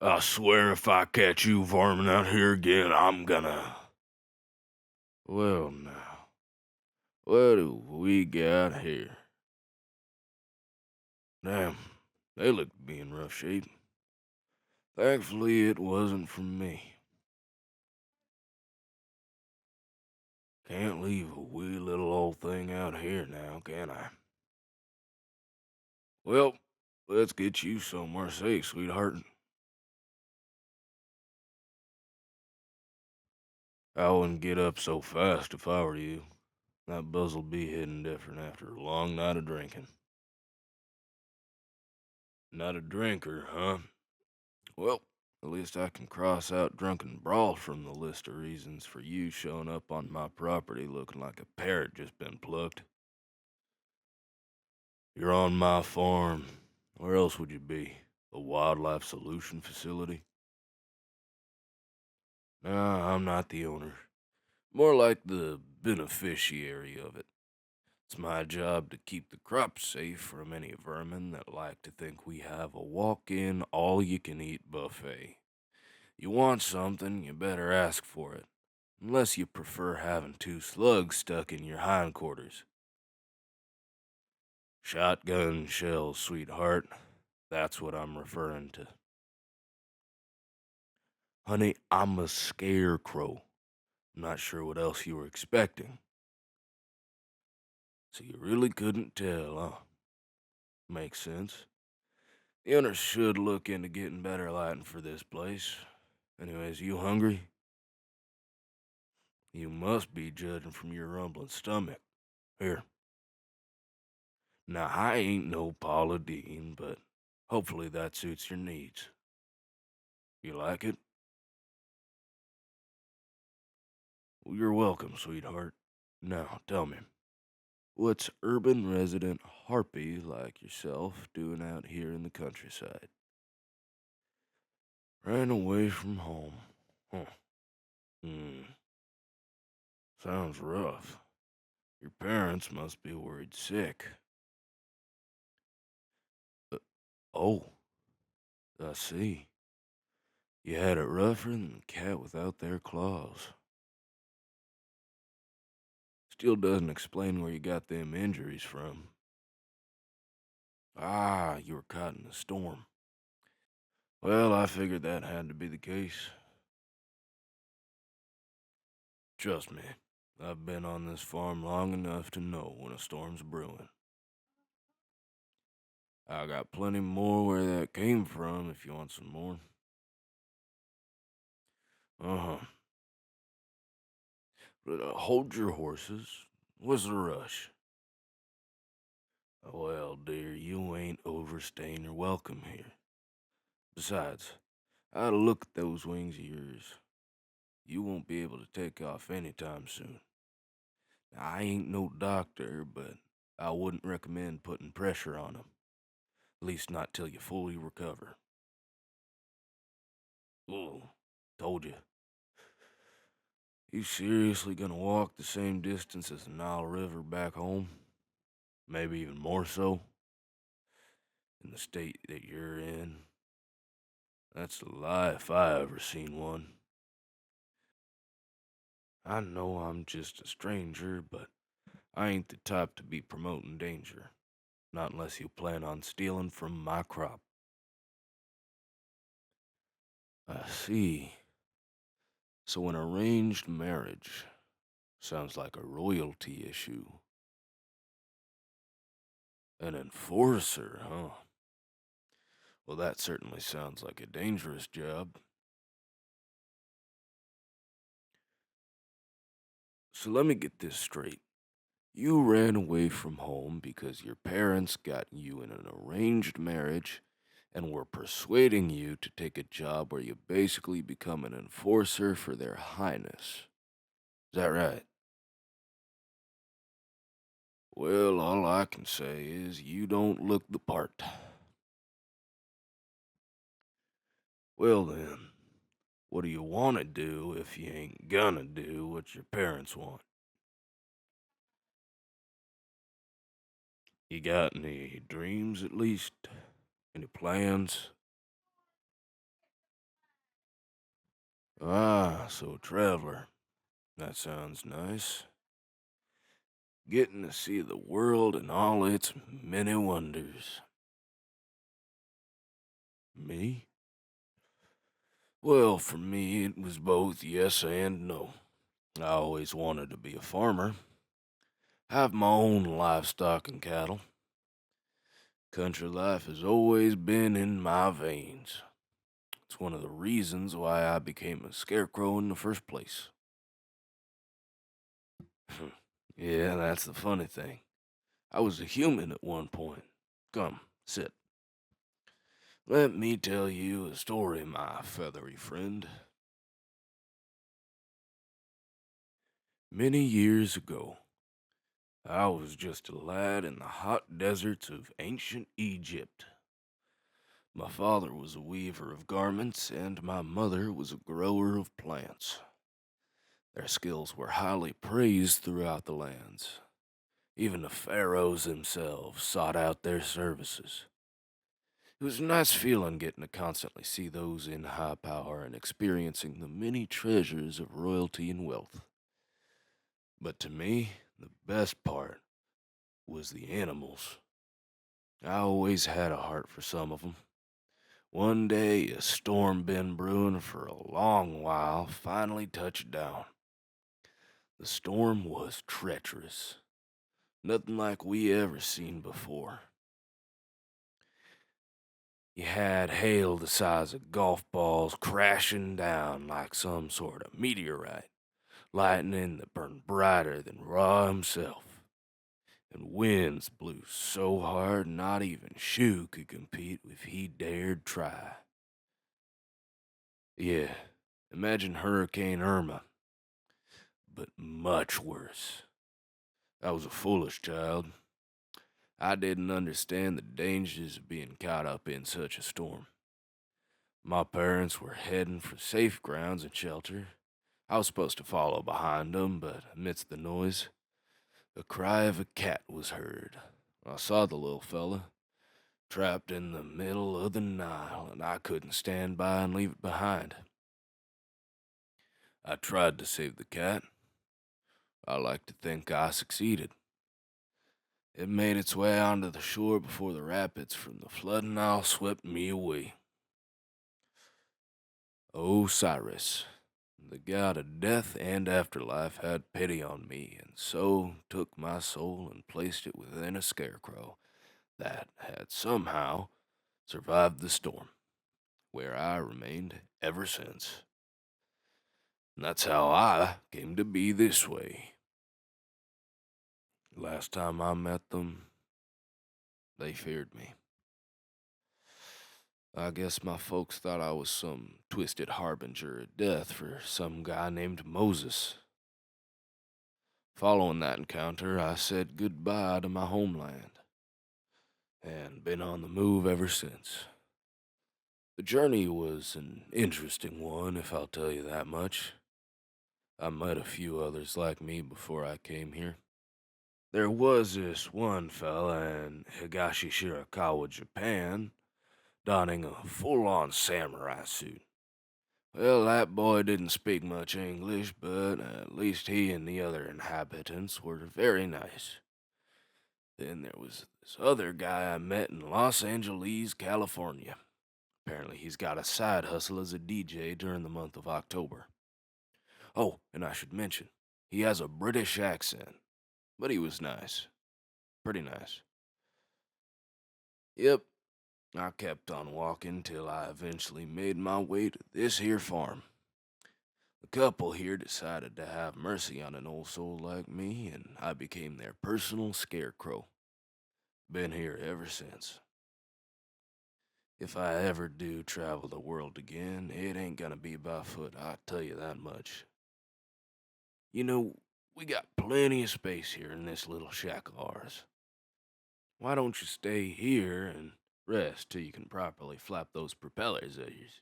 I swear if I catch you farming out here again, I'm gonna. Well, now, what do we got here? Damn, they look to be in rough shape. Thankfully, it wasn't from me. Can't leave a wee little old thing out here now, can I? Well, let's get you somewhere safe, sweetheart. I wouldn't get up so fast if I were you. That buzz'll be hitting different after a long night of drinking. Not a drinker, huh? Well, at least I can cross out drunken brawl from the list of reasons for you showing up on my property looking like a parrot just been plucked. You're on my farm. Where else would you be? A wildlife solution facility? Nah, I'm not the owner. More like the beneficiary of it. It's my job to keep the crops safe from any vermin that like to think we have a walk-in, all-you-can-eat buffet. You want something, you better ask for it. Unless you prefer having two slugs stuck in your hindquarters. Shotgun shells, sweetheart. That's what I'm referring to. Honey, I'm a scarecrow. I'm not sure what else you were expecting. So you really couldn't tell, huh? Makes sense. The owner should look into getting better lighting for this place. Anyways, you hungry? You must be, judging from your rumbling stomach. Here. Now, I ain't no Paula Dean, but hopefully that suits your needs. You like it? Well, you're welcome, sweetheart. Now, tell me, what's urban resident Harpy like yourself doing out here in the countryside? Ran away from home. Huh. Hmm. Sounds rough. Your parents must be worried sick. Uh, oh, I see. You had it rougher than the cat without their claws. Still doesn't explain where you got them injuries from. Ah, you were caught in a storm. Well, I figured that had to be the case. Trust me, I've been on this farm long enough to know when a storm's brewing. I got plenty more where that came from if you want some more. Uh-huh. But hold your horses. What's the rush? Well, dear, you ain't overstaying your welcome here. Besides, I had a look at those wings of yours. You won't be able to take off anytime soon. Now, I ain't no doctor, but I wouldn't recommend putting pressure on 'em. At least not till you fully recover. Oh, told you. You seriously gonna walk the same distance as the Nile River back home? Maybe even more so? In the state that you're in? That's a lie if I ever seen one. I know I'm just a stranger, but I ain't the type to be promoting danger. Not unless you plan on stealing from my crop. I see. So an arranged marriage sounds like a royalty issue. An enforcer, huh? Well, that certainly sounds like a dangerous job. So let me get this straight. You ran away from home because your parents got you in an arranged marriage and were persuading you to take a job where you basically become an enforcer for their highness. Is that right? Well, all I can say is you don't look the part. Well then, what do you want to do if you ain't gonna do what your parents want? You got any dreams at least? Any plans? Ah, so traveler. That sounds nice. Getting to see the world and all its many wonders. Me? Well, for me, it was both yes and no. I always wanted to be a farmer, have my own livestock and cattle. Country life has always been in my veins. It's one of the reasons why I became a scarecrow in the first place. Yeah, that's the funny thing. I was a human at one point. Come, sit. Let me tell you a story, my feathery friend. Many years ago, I was just a lad in the hot deserts of ancient Egypt. My father was a weaver of garments, and my mother was a grower of plants. Their skills were highly praised throughout the lands. Even the pharaohs themselves sought out their services. It was a nice feeling getting to constantly see those in high power and experiencing the many treasures of royalty and wealth. But to me, the best part was the animals. I always had a heart for some of them. One day, a storm been brewing for a long while finally touched down. The storm was treacherous. Nothing like we ever seen before. You had hail the size of golf balls crashing down like some sort of meteorite, lightning that burned brighter than Ra himself, and winds blew so hard not even Shu could compete if he dared try. Yeah, imagine Hurricane Irma, but much worse. I was a foolish child. I didn't understand the dangers of being caught up in such a storm. My parents were heading for safe grounds and shelter. I was supposed to follow behind them, but amidst the noise, the cry of a cat was heard. I saw the little fella, trapped in the middle of the Nile, and I couldn't stand by and leave it behind. I tried to save the cat. I like to think I succeeded. It made its way onto the shore before the rapids from the flooding Nile swept me away. Osiris, the god of death and afterlife, had pity on me, and so took my soul and placed it within a scarecrow that had somehow survived the storm, where I remained ever since. And that's how I came to be this way. Last time I met them, they feared me. I guess my folks thought I was some twisted harbinger of death for some guy named Moses. Following that encounter, I said goodbye to my homeland, and been on the move ever since. The journey was an interesting one, if I'll tell you that much. I met a few others like me before I came here. There was this one fella in Higashi Shirakawa, Japan, donning a full-on samurai suit. Well, that boy didn't speak much English, but at least he and the other inhabitants were very nice. Then there was this other guy I met in Los Angeles, California. Apparently, he's got a side hustle as a DJ during the month of October. Oh, and I should mention, he has a British accent, but he was nice. Pretty nice. Yep, I kept on walking till I eventually made my way to this here farm. The couple here decided to have mercy on an old soul like me, and I became their personal scarecrow. Been here ever since. If I ever do travel the world again, it ain't gonna be by foot, I tell you that much. You know, we got plenty of space here in this little shack of ours. Why don't you stay here and rest till you can properly flap those propellers of yours?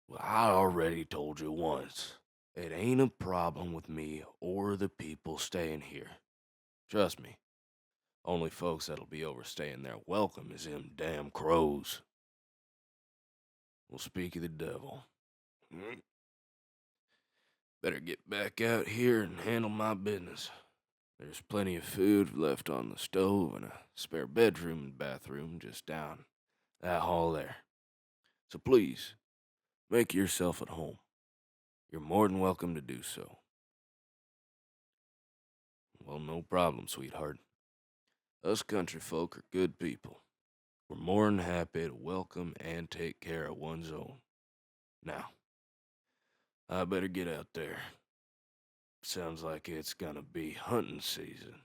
Well, I already told you once. It ain't a problem with me or the people staying here. Trust me. Only folks that'll be overstaying their welcome is them damn crows. Well, speak of the devil. Hmm. Better get back out here and handle my business. There's plenty of food left on the stove and a spare bedroom and bathroom just down that hall there. So please, make yourself at home. You're more than welcome to do so. Well, no problem, sweetheart. Us country folk are good people. We're more than happy to welcome and take care of one's own. Now, I better get out there. Sounds like it's gonna be hunting season.